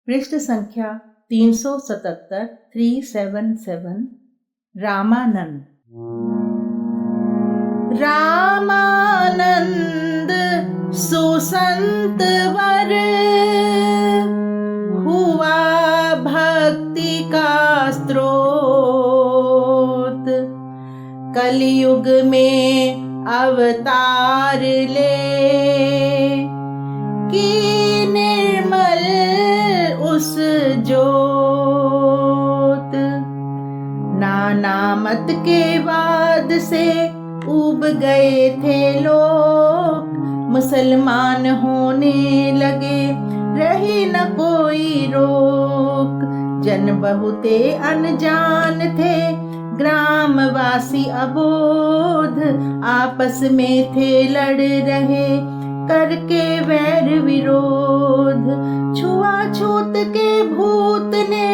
पृष्ठ संख्या 377 377। रामानंद। रामानंद सुसंत वर, हुआ भक्ति का स्रोत। कलयुग में अवतार ले, कि निर्मल उस जोत। नाना मत के बाद से उब गए थे लोग, मुसलमान होने लगे रही न कोई रोक। जन बहुते अनजान थे, ग्रामवासी अबोध, आपस में थे लड़ रहे करके वैर विरोध। छुआछूत के भूत ने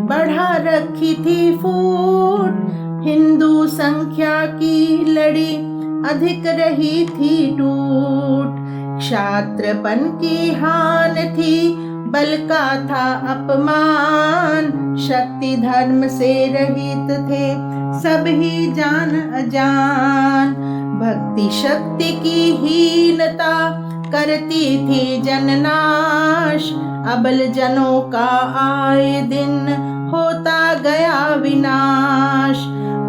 बढ़ा रखी थी फूट, हिंदू संख्या की लड़ी अधिक रही थी टूट। क्षात्रपन की हान थी, बल का था अपमान, शक्ति धर्म से रहित थे सभी जान अजान। भक्ति शक्ति की हीनता करती थी जननाश, अबल जनों का आए दिन होता गया विनाश।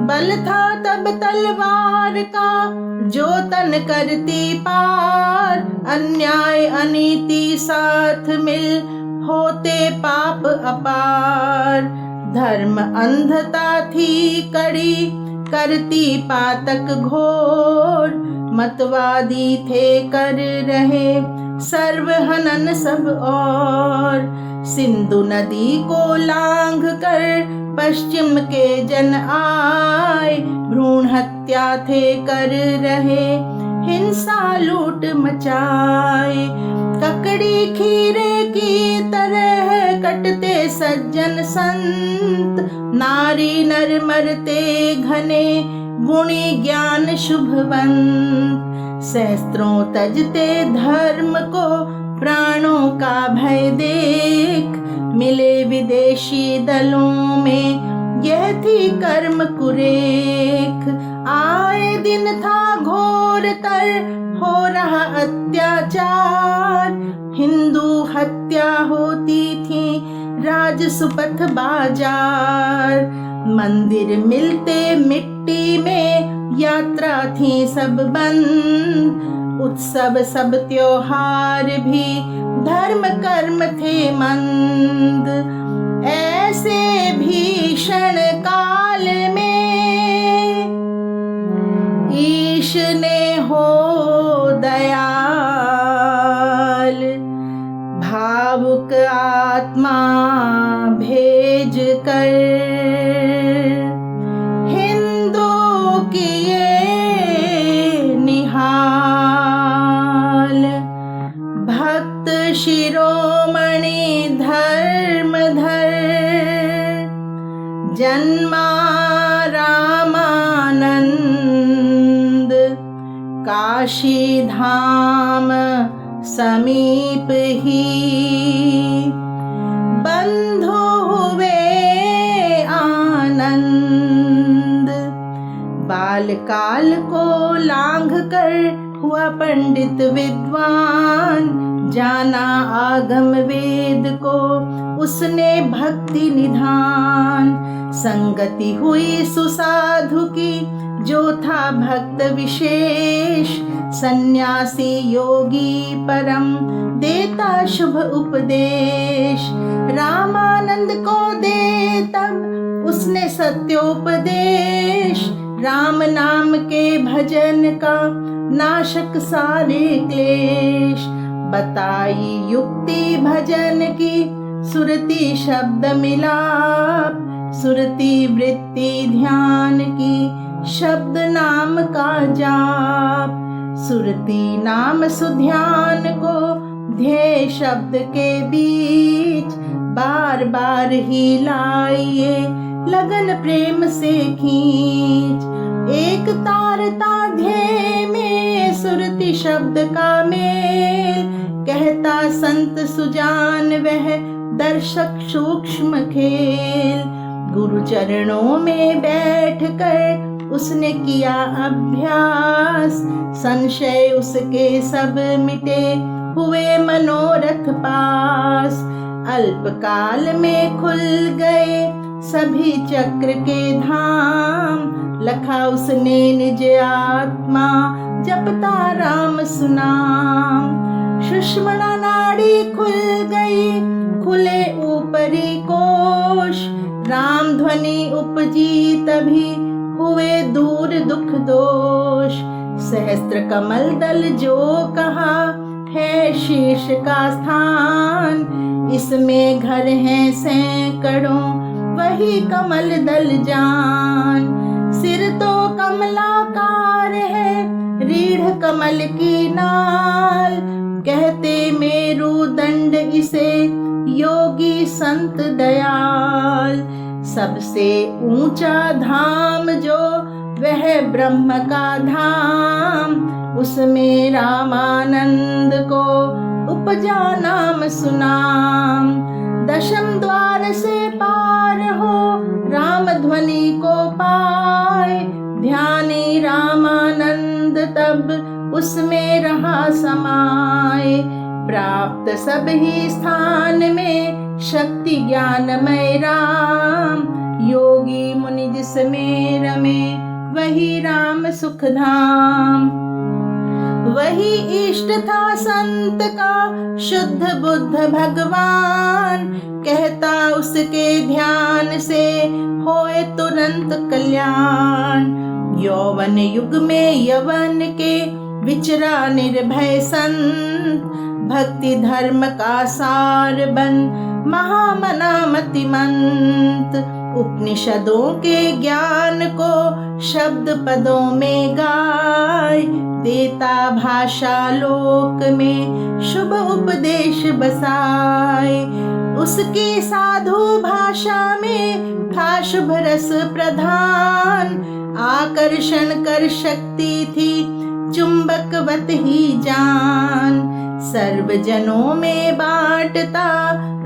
बल था तब तलवार का, जो तन करती पार, अन्याय अनीति साथ मिल होते पाप अपार। धर्म अंधता थी कड़ी, करती पातक घोर, मतवादी थे कर रहे सर्व हनन सब और। सिंधु नदी को लांघ कर पश्चिम के जन आए, भ्रूण हत्या थे कर रहे हिंसा लूट मचाए। ककड़ी खीरे की तरह कटते सज्जन संत, नारी नर मरते घने गुणी ज्ञान शुभवंत। सहस्त्रों तजते धर्म को प्राणों का भय देख, मिले विदेशी दलों में यह थी कर्म कुरेख। आए दिन था घोर तर हो रहा अत्याचार, हिंदू हत्या होती थी राजसुपथ बाजार। मंदिर मिलते मिट्टी में यात्रा थी सब बंद, उत्सव सब त्योहार भी धर्म कर्म थे मंद। ऐसे भीषण काल में ईश ने हो दयाल, भावुक आत्मा भेज कर हिंदू किए निहाल। भक्त शिरोमणि धर्मधर, जन्मा रामानंद। काशी धाम समीप ही, बंधु हुए आनंद। बालकाल को लांघ कर हुआ पंडित विद्वान, जाना आगम वेद को उसने भक्ति निधान। संगति हुई सुसाधु की, जो था भक्त विशेष, सन्यासी योगी परम देता शुभ उपदेश। रामानंद को दे तब उसने सत्योपदेश, राम नाम के भजन का नाशक सारे क्लेश। बताई युक्ति भजन की, सुरति शब्द मिलाप, सुरति वृत्ति ध्यान की, शब्द नाम का जाप। सुरति नाम सुध्यान को ध्येय शब्द के बीच, बार बार ही लाइए लगन प्रेम से खींच। एक तारता ध्येय में सुरति शब्द का मेल, कहता संत सुजान वह दर्शक सूक्ष्म खेल। गुरु चरणों में बैठकर उसने किया अभ्यास, संशय उसके सब मिटे, हुए मनोरथ पास। अल्पकाल में खुल गए सभी चक्र के धाम, लखा उसने निज आत्मा, जपता राम सुनाम। सुषुम्ना नाड़ी खुल गई, खुले ऊपरी कोश, राम ध्वनि उपजी तभी, हुए दूर दुख दोष। सहस्त्र कमल दल जो कहा, है शीर्ष का स्थान, इसमें घर हैं सैकड़ों, वही कमल दल जान। सिर तो कमलाकार है, रीढ़ कमल की नाल, कहते मेरुदंड इसे, योगी संत दयाल। सबसे ऊंचा धाम जो, वह ब्रह्म का धाम, उसमें रामानंद को उपजा नाम सुनाम। दशम द्वार से पार हो, राम ध्वनि को पाए, ध्यानी रामानंद तब उसमें रहा समाये। प्राप्त सब ही स्थान में, शक्ति ज्ञानमय राम, योगी मुनि जिसमें रमे, वही राम सुख धाम। वही इष्ट था संत का, शुद्ध बुद्ध भगवान, कहता उसके ध्यान से, होए तुरंत कल्याण। यौवन युग में यवन के, विचरा निर्भय संत, भक्ति धर्म का सार बन, महामना मतिमंत। उपनिषदों के ज्ञान को, शब्द पदों में गाय, देता भाषा लोक में, शुभ उपदेश बसाए। उसकी साधु भाषा में था शुभ रस प्रधान, आकर्षण कर शक्ति थी, चुंबकवत ही जान। सर्वजनों में बांटता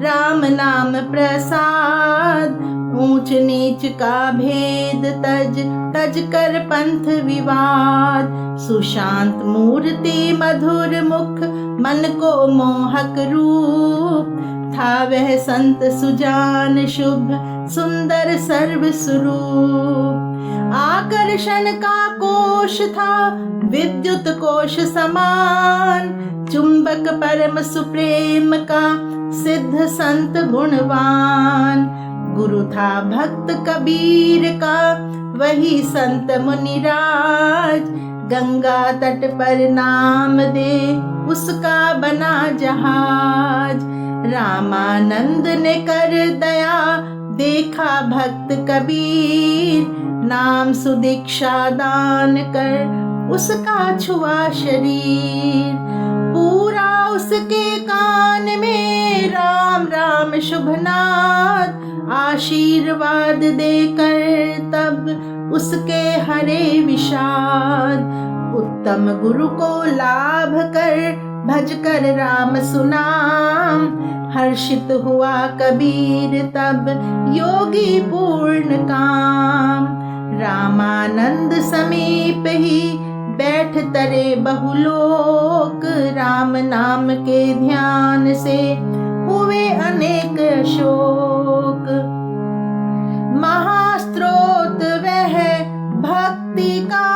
राम नाम प्रसाद, ऊंच नीच का भेद तज तज कर पंथ विवाद। सुशांत मूर्ति मधुर मुख, मन को मोहक रूप, था वह संत सुजान शुभ, सुंदर सर्व स्वरूप। आकर्षण का कोश था, विद्युत कोश समान, चुंबक परम सुप्रेम का, सिद्ध संत गुणवान। गुरु था भक्त कबीर का, वही संत मुनिराज, गंगा तट पर नाम दे, उसका बना जहाज। रामानंद ने कर दया, देखा भक्त कबीर, नाम सुदीक्षा दान कर, उसका छुआ शरीर। पूरा उसके कान में राम राम शुभनाद, आशीर्वाद देकर तब उसके हरे विषाद। उत्तम गुरु को लाभ कर, भज कर राम सुनाम, हर्षित हुआ कबीर तब, योगी पूर्ण काम। रामानंद समीप ही, बैठ तरे बहुलोक, राम नाम के ध्यान से, हुए अनेक शोक। महास्त्रोत वह भक्ति का,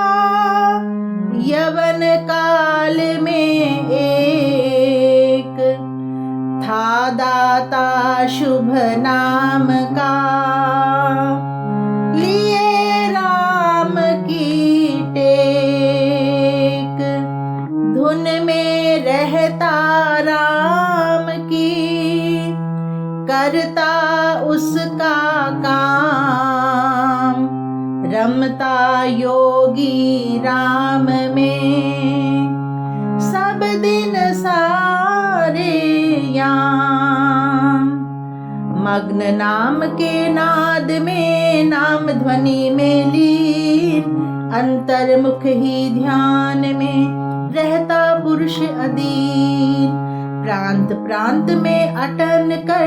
यवन काल में एक, था दाता शुभ नाम का, लिए राम की टेक। धुन में रहता राम की, करता उसका काम, रमता योगी राम में, सब दिन सारे याम। मग्न नाम के नाद में, नाम ध्वनि में लीन, अंतर्मुख ही ध्यान में, रहता पुरुष अधीन। प्रांत प्रांत में अटन कर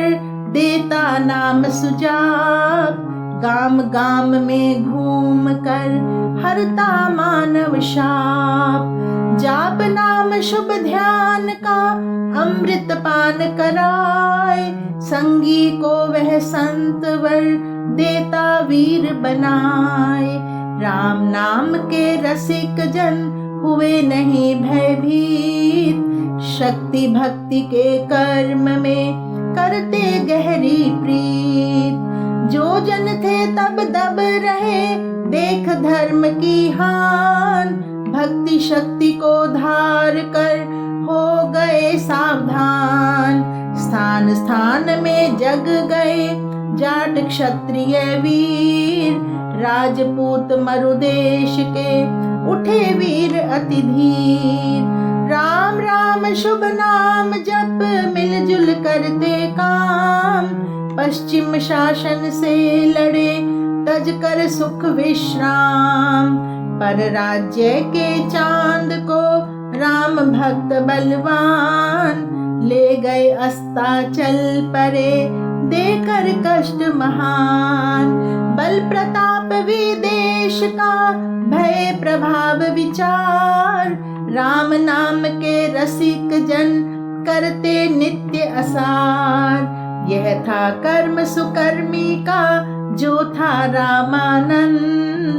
देता नाम सुजाब, गाम गाम में घूम कर हरता मानव शाप। जाप नाम शुभ ध्यान का अमृत पान कराए, संगी को वह संत वर देता वीर बनाए। राम नाम के रसिक जन हुए नहीं भयभीत, शक्ति भक्ति के कर्म में करते गहरी प्रीत। जो जन थे तब दब रहे देख धर्म की हान, भक्ति शक्ति को धार कर हो गए सावधान। स्थान स्थान में जग गए जाट क्षत्रिय वीर, राजपूत मरुदेश के उठे वीर अति धीर। राम राम शुभ नाम जप मिलजुल करते काम, पश्चिम शासन से लड़े तज कर सुख विश्राम। पर राज्य के चांद को राम भक्त बलवान, ले गए अस्ताचल परे देकर कष्ट महान। बल प्रताप विदेश का भय प्रभाव विचार, राम नाम के रसिक जन करते नित्य असार। यह था कर्म सुकर्मी का जो था रामानंद,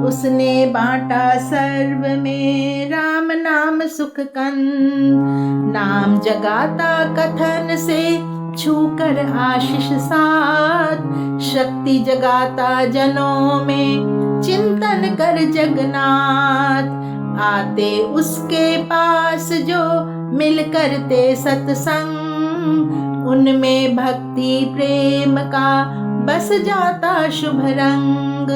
उसने बांटा सर्व में राम नाम सुख कंद। नाम जगाता कथन से छूकर आशीष साथ, शक्ति जगाता जनों में चिंतन कर जगन्नाथ। आते उसके पास जो मिल करते सत्संग, उनमें भक्ति प्रेम का बस जाता शुभ रंग।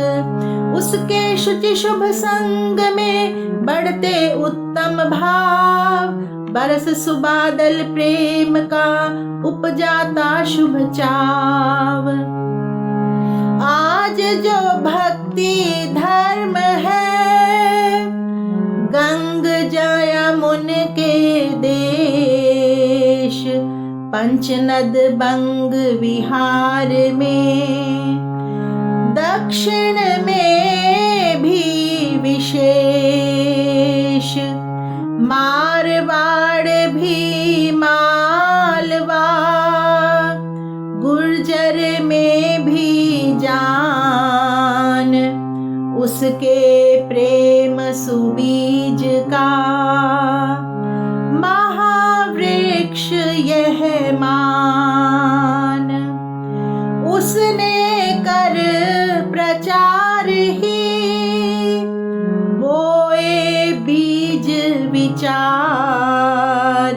उसके शुचि शुभ संग में बढ़ते उत्तम भाव, बरस सुबादल प्रेम का उपजाता शुभ चाव। आज जो भक्ति धर्म है गंग जयमुन के देश, पंचनद बंग विहार में, दक्षिण में भी विशेष। मारवाड़ भी मालवा, गुर्जर में भी जान, उसके प्रेम सुबीज का महावृक्ष यह मान। उसने कर प्रचार ही बोए बीज विचार,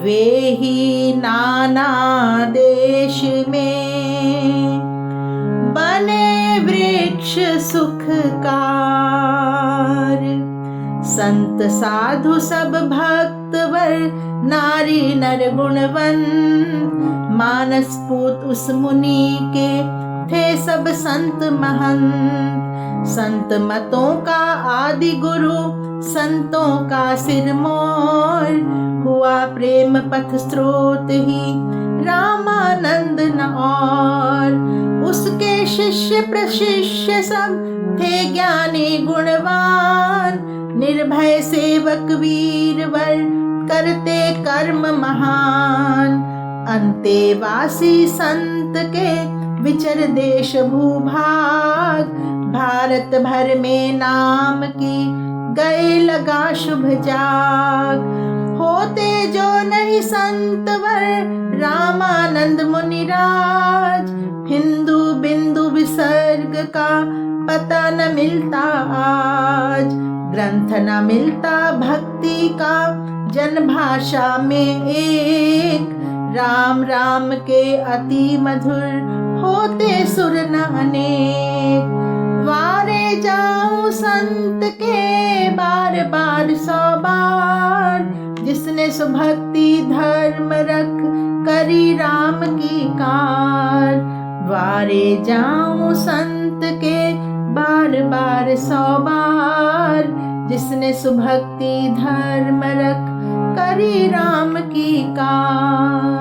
वे ही नाना देश में बने वृक्ष सुखकार। संत साधु सब भक्त वर नारी नर गुणवंत, मानस पूत उस मुनि के थे सब संत महंत। संत मतों का आदि गुरु संतों का सिरमौर, हुआ प्रेम पथ स्रोत ही रामानंद न और। उसके शिष्य प्रशिष्य सब थे ज्ञानी गुणवान, निर्भय सेवक वीरवर करते कर्म महान। अंतेवासी संत के विचर देश भूभाग, भारत भर में नाम की गए लगा शुभ जाग। होते जो नहीं संतवर रामानंद मुनिराज, हिंदू बिंदु विसर्ग का पता न मिलता आज। ग्रंथ न मिलता भक्ति का जन भाषा में एक, राम राम के अति मधुर होते सुर न अनेक। वारे जाऊं संत के बार बार 100 बार, जिसने सुभक्ति धर्म रख करी राम की कार। वारे जाऊं संत के बार बार 100 बार, जिसने सुभक्ति धर्म रख करी राम की कार।